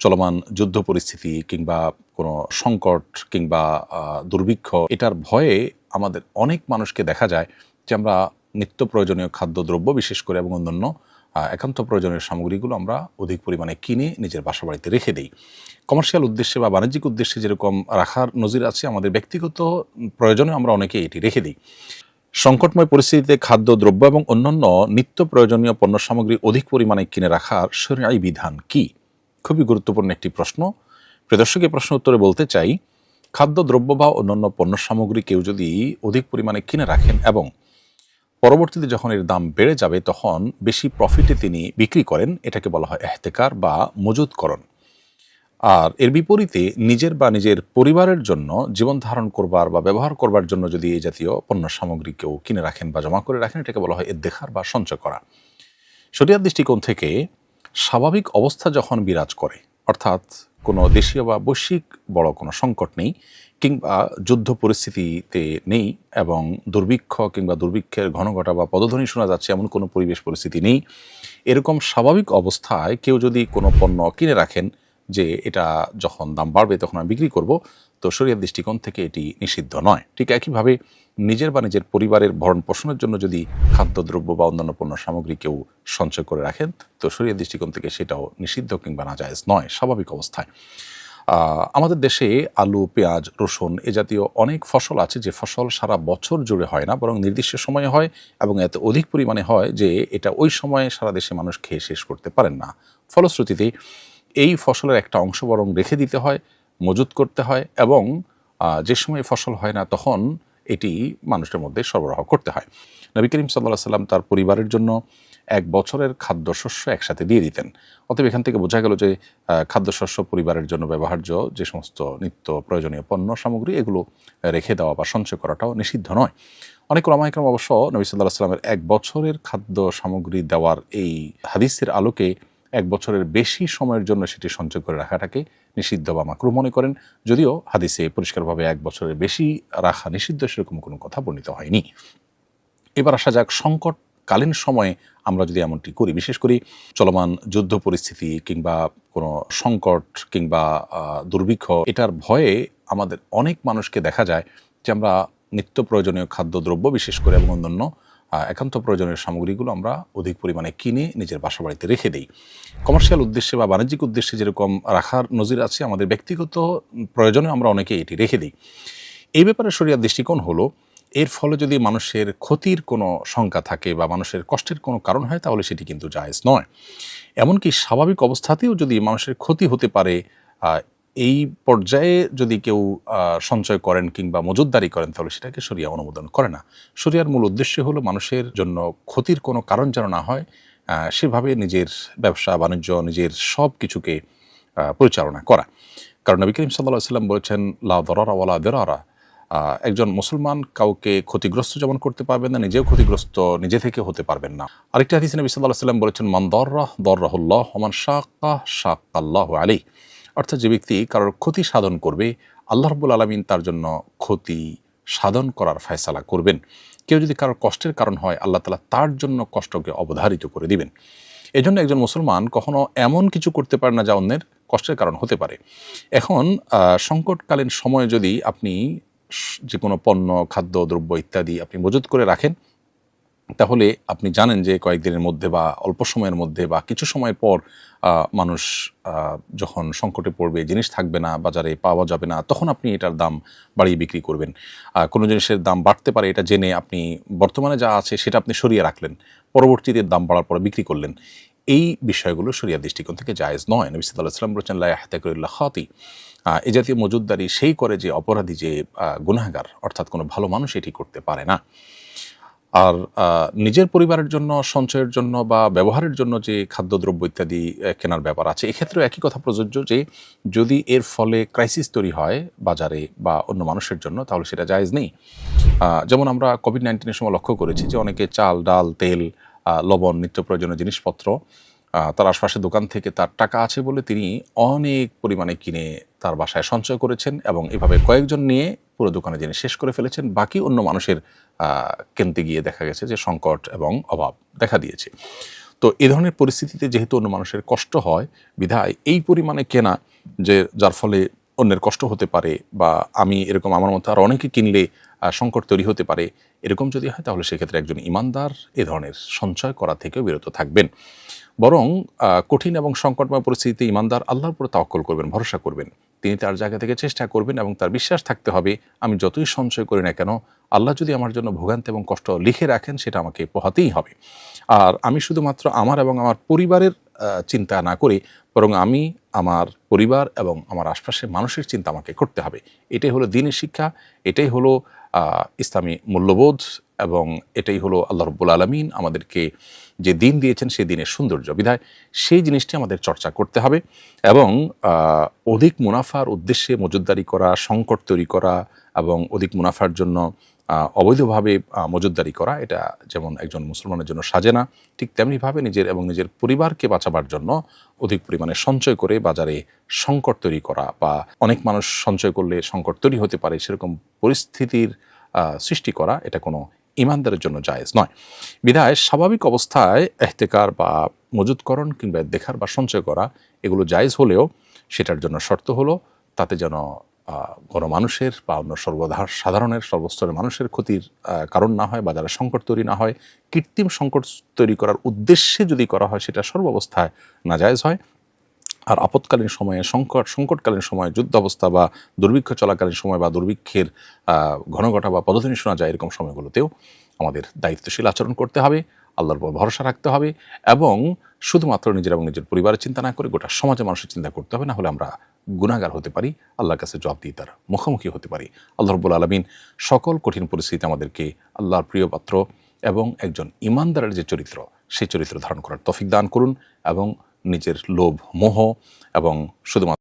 চলমান যুদ্ধ পরিস্থিতি কিংবা কোনো সংকট কিংবা দুর্ভিক্ষ এটার ভয়ে আমাদের অনেক মানুষকে দেখা যায় যে আমরা নিত্য প্রয়োজনীয় খাদ্যদ্রব্য বিশেষ করে এবং অন্যান্য একান্ত প্রয়োজনীয় সামগ্রীগুলো আমরা অধিক পরিমাণে কিনে নিজের বাসাবাড়িতে রেখে দিই। কমার্শিয়াল উদ্দেশ্যে বা বাণিজ্যিক উদ্দেশ্যে যেরকম রাখার নজির আছে, আমাদের ব্যক্তিগত প্রয়োজনে আমরা অনেকে এটি রেখে দিই। সংকটময় পরিস্থিতিতে খাদ্যদ্রব্য এবং অন্যান্য নিত্য প্রয়োজনীয় পণ্য সামগ্রী অধিক পরিমাণে কিনে রাখার শরীয়ী বিধান কি? খুবই গুরুত্বপূর্ণ একটি প্রশ্ন। প্রিয় দর্শক, এই প্রশ্ন উত্তরে বলতে চাই, খাদ্যদ্রব্য বা অন্যান্য পণ্য সামগ্রী কেউ যদি অধিক পরিমাণে কিনে রাখেন এবং পরবর্তীতে যখন এর দাম বেড়ে যাবে তখন বেশি প্রফিটে তিনি বিক্রি করেন, এটাকে বলা হয় এহতেকার বা মজুতকরণ। আর এর বিপরীতে নিজের বা নিজের পরিবারের জন্য জীবন ধারণ করবার বা ব্যবহার করবার জন্য যদি এই জাতীয় পণ্য সামগ্রী কেউ কিনে রাখেন বা জমা করে রাখেন, এটাকে বলা হয় ইদ্দেখার বা সঞ্চয় করা। শরিয়ার দৃষ্টিকোণ থেকে স্বাভাবিক অবস্থা যখন বিরাজ করে, অর্থাৎ কোনো দেশীয় বা বৈশ্বিক বড় কোনো সংকট নেই কিংবা যুদ্ধ পরিস্থিতিতে নেই এবং দুর্ভিক্ষ কিংবা দুর্ভিক্ষের ঘন ঘটা বা পদধ্বনি শোনা যাচ্ছে এমন কোনো পরিবেশ পরিস্থিতি নেই, এরকম স্বাভাবিক অবস্থায় কেউ যদি কোনো পণ্য কিনে রাখেন যে এটা যখন দাম বাড়বে তখন আমি বিক্রি করব, তো শরিয়ার দৃষ্টিকোণ থেকে এটি নিষিদ্ধ নয়। ঠিক একইভাবে নিজের বা নিজের পরিবারের ভরণ পোষণের জন্য যদি খাদ্যদ্রব্য বা অন্যান্য পণ্য সামগ্রী কেউ সঞ্চয় করে রাখেন, তো শরিয়ার দৃষ্টিকোণ থেকে সেটাও নিষিদ্ধ কিংবা নাজায়েজ নয় স্বাভাবিক অবস্থায়। আমাদের দেশে আলু, পেঁয়াজ, রসুন এ জাতীয় অনেক ফসল আছে যে ফসল সারা বছর জুড়ে হয় না, বরং নির্দিষ্ট সময়ে হয় এবং এত অধিক পরিমাণে হয় যে এটা ওই সময়ে সারা দেশে মানুষ খেয়ে শেষ করতে পারেন না। ফলশ্রুতিতে এই ফসলের একটা অংশ বরং রেখে দিতে হয়, মজুত করতে হয় এবং যে সময় ফসল হয় না তখন এটি মানুষের মধ্যে সরবরাহ করতে হয়। নবী করিম সাল্লাল্লাহু আলাইহি ওয়াসাল্লাম তার পরিবারের জন্য এক বছরের খাদ্যশস্য একসাথে দিয়ে দিতেন। অতএব এখান থেকে বোঝা গেল যে খাদ্যশস্য পরিবারের জন্য ব্যবহার্য যে সমস্ত নিত্য প্রয়োজনীয় পণ্য সামগ্রী এগুলো রেখে দেওয়া বা সঞ্চয় করাটাও নিষিদ্ধ নয়। অনেক উলামা ইকরাম অবশ্য নবী সাল্লাল্লাহু আলাইহি ওয়াসাল্লামের এক বছরের খাদ্য সামগ্রী দেওয়ার এই হাদিসের আলোকে এক বছরের বেশি সময়ের জন্য সেটি সঞ্চয় করে রাখাটাকে নিষিদ্ধ বা মাকরুহ মনে করেন, যদিও হাদিসে পরিষ্কারভাবে এক বছরের বেশি রাখা নিষিদ্ধ সেরকম কোনো কথা বর্ণিত হয়নি। এবার আসা যাক, সংকটকালীন সময়ে আমরা যদি এমনটি করি, বিশেষ করে চলমান যুদ্ধ পরিস্থিতি কিংবা কোনো সংকট কিংবা দুর্ভিক্ষ এটার ভয়ে আমাদের অনেক মানুষকে দেখা যায় যে আমরা নিত্য প্রয়োজনীয় খাদ্যদ্রব্য বিশেষ করে এবং অন্যান্য একান্ত প্রয়োজনীয় সামগ্রীগুলো আমরা অধিক পরিমাণে কিনে নিজের বাসাবাড়িতে রেখে দিই। কমার্শিয়াল উদ্দেশ্যে বা বাণিজ্যিক উদ্দেশ্যে যেরকম রাখার নজির আছে, আমাদের ব্যক্তিগত প্রয়োজনে আমরা অনেকে এটি রেখে দিই। এই ব্যাপারে শরিয়ার দৃষ্টিকোণ হলো, এর ফলে যদি মানুষের ক্ষতির কোনো শঙ্কা থাকে বা মানুষের কষ্টের কোনো কারণ হয় তাহলে সেটি কিন্তু জায়েজ নয়। এমনকি স্বাভাবিক অবস্থাতেও যদি মানুষের ক্ষতি হতে পারে, এই পর্যায়ে যদি কেউ সঞ্চয় করেন কিংবা মজুতদারি করেন তাহলে সেটাকে শরিয়া অনুমোদন করে না। শরিয়ার মূল উদ্দেশ্য হলো মানুষের জন্য ক্ষতির কোনো কারণ যেন না হয়, সেভাবে নিজের ব্যবসা বাণিজ্য নিজের সব কিছুকে পরিচালনা করা। কারণ নবী করিম সাল্লাল্লাহু আলাইহি ওয়াসাল্লাম বলেছেন, লা দরারা ওয়ালা দিরারা, একজন মুসলমান কাউকে ক্ষতিগ্রস্ত যেমন করতে পারবেন না, নিজেও ক্ষতিগ্রস্ত নিজে থেকে হতে পারবেন না। আরেকটি হাদিসে নবী সাল্লাল্লাহু আলাইহি ওয়াসাল্লাম বলেছেন, মান দররাহুল্লাহ ওয়া মান শাক্কা শাক্কাল্লাহু আলাইহি, অর্থাৎ যে ব্যক্তি কারোর ক্ষতি সাধন করবে আল্লাহ রাব্বুল আলামিন তার জন্য ক্ষতি সাধন করার ফয়সালা করবেন। কেউ যদি কারোর কষ্টের কারণ হয় আল্লাহ তাআলা তার জন্য কষ্টকে অবধারিত করে দিবেন। এজন্য একজন মুসলমান কখনো এমন কিছু করতে পারে না যা অন্যের কষ্টের কারণ হতে পারে। এখন সংকটকালীন সময়ে যদি আপনি যে কোনো পণ্য, খাদ্য, দ্রব্য ইত্যাদি আপনি মজুত করে রাখেন, তাহলে আপনি জানেন যে কয়েকদিনের মধ্যে বা অল্প সময়ের মধ্যে বা কিছু সময় পর মানুষ যখন সংকটে পড়বে, জিনিস থাকবে না, বাজারে পাওয়া যাবে না, তখন আপনি এটার দাম বাড়িয়ে বিক্রি করবেন। কোনো জিনিসের দাম বাড়তে পারে এটা জেনে আপনি বর্তমানে যা আছে সেটা আপনি সরিয়ে রাখলেন, পরবর্তীতে দাম বাড়ার পর বিক্রি করলেন। এই বিষয়গুলো শরিয়ার দৃষ্টিকোণ থেকে জায়েজ নয়। নবী সাল্লাল্লাহু আলাইহি ওয়াসাল্লাম বলেছেন, লা ইয়াহতাকিরু ইল্লা খাতি, এ জাতীয় মজুতদারি সেই করে যে অপরাধী, যে গুনাহগার, অর্থাৎ কোনো ভালো মানুষ এটি করতে পারে না। আর নিজের পরিবারের জন্য সঞ্চয়ের জন্য বা ব্যবহারের জন্য যে খাদ্যদ্রব্য ইত্যাদি কেনার ব্যাপার আছে, এক্ষেত্রেও একই কথা প্রযোজ্য যে যদি এর ফলে ক্রাইসিস তৈরি হয় বাজারে বা অন্য মানুষের জন্য তাহলে সেটা জায়েজ নেই। যেমন আমরা কোভিড-19 সময় লক্ষ্য করেছি যে অনেকে চাল, ডাল, তেল, লবণ, নিত্য প্রয়োজনীয় জিনিসপত্র তার আশপাশের দোকান থেকে তার টাকা আছে বলে তিনি অনেক পরিমাণে কিনে তার বাসায় সঞ্চয় করেছেন এবং এভাবে কয়েকজন নিয়ে পুরো দোকানে জিনিস শেষ করে ফেলেছেন। বাকি অন্য মানুষের কিনতে গিয়ে দেখা গেছে যে সংকট এবং অভাব দেখা দিয়েছে। তো এ ধরনের পরিস্থিতিতে যেহেতু অন্য মানুষের কষ্ট হয়, বিধায় এই পরিমাণে কেনা যে যার ফলে অন্যের কষ্ট হতে পারে, বা আমি এরকম আমার মতো আর অনেকে কিনলে সংকট তৈরি হতে পারে, এরকম যদি হয় তাহলে সেক্ষেত্রে একজন ইমানদার এ ধরনের সঞ্চয় করা থেকেও বিরত থাকবেন। বরং কঠিন এবং সংকটময় পরিস্থিতিতে ইমানদার আল্লাহর উপরে তাওয়াক্কুল করবেন, ভরসা করবেন। তিনি তার জায়গা থেকে চেষ্টা করবেন এবং তার বিশ্বাস থাকতে হবে আমি যতই সঞ্চয় করি না কেন, আল্লাহ যদি আমার জন্য ভোগান্তি এবং কষ্ট লিখে রাখেন সেটা আমাকে পোহাতেই হবে। আর আমি শুধুমাত্র আমার এবং আমার পরিবারের চিন্তা না করি, বরং আমি আমার পরিবার এবং আমার আশপাশের মানুষের চিন্তা আমাকে করতে হবে। এটাই হলো দ্বীনের শিক্ষা, এটাই হলো ইসলামী মূল্যবোধ, এবং এটাই হলো আল্লাহ রাব্বুল আলামিন আমাদেরকে যে দিন দিয়েছেন সেই দিনের সৌন্দর্য। বিধায় সেই জিনিসটি আমাদের চর্চা করতে হবে, এবং অধিক মুনাফার উদ্দেশ্যে মজুতদারি করা, সংকট তৈরি করা এবং অধিক মুনাফার জন্য অবৈধভাবে মজুতদারি করা, এটা যেমন একজন মুসলমানের জন্য সাজে না, ঠিক তেমনিভাবে নিজের এবং নিজের পরিবারকে বাঁচাবার জন্য অধিক পরিমাণে সঞ্চয় করে বাজারে সংকট তৈরি করা, বা অনেক মানুষ সঞ্চয় করলে সংকট তৈরি হতে পারে সেরকম পরিস্থিতির সৃষ্টি করা, এটা কোনো ইমানদারের জন্য জায়েজ নয়। বিধায় স্বাভাবিক অবস্থায় এহতেকার বা মজুতকরণ কিংবা দেখার বা সঞ্চয় করা এগুলো জায়েজ হলেও সেটার জন্য শর্ত হলো তাতে যেন কোনো মানুষের বা অন্য সাধারণের সর্বস্তরের মানুষের ক্ষতির কারণ না হয়, বাজারে সংকট তৈরি না হয়। কৃত্রিম সংকট তৈরি করার উদ্দেশ্যে যদি করা হয় সেটা সর্বাবস্থায় নাজায়েজ হয়। আর আপৎকালীন সময়ে সংকটকালীন সময়ে, যুদ্ধ অবস্থা বা দুর্ভিক্ষ চলাকালীন সময় বা দুর্ভিক্ষের ঘন ঘটা বা পদধ্বনি শোনা যায় এরকম সময়গুলোতেও আমাদের দায়িত্বশীল আচরণ করতে হবে, আল্লাহর উপর ভরসা রাখতে হবে, এবং শুধুমাত্র নিজের এবং নিজের পরিবারের চিন্তা না করে গোটা সমাজের মানুষের চিন্তা করতে হবে। না হলে আমরা গুনাহগার হতে পারি, আল্লাহর কাছে জবাবদিহিতার মুখোমুখি হতে পারি। আল্লাহ রাব্বুল আলামিন সকল কঠিন পরিস্থিতি আমাদেরকে আল্লাহর প্রিয় পাত্র এবং একজন ইমানদারের যে চরিত্র সেই চরিত্র ধারণ করার তৌফিক দান করুন, এবং নিজের লোভ, মোহ এবং শুধুমাত্র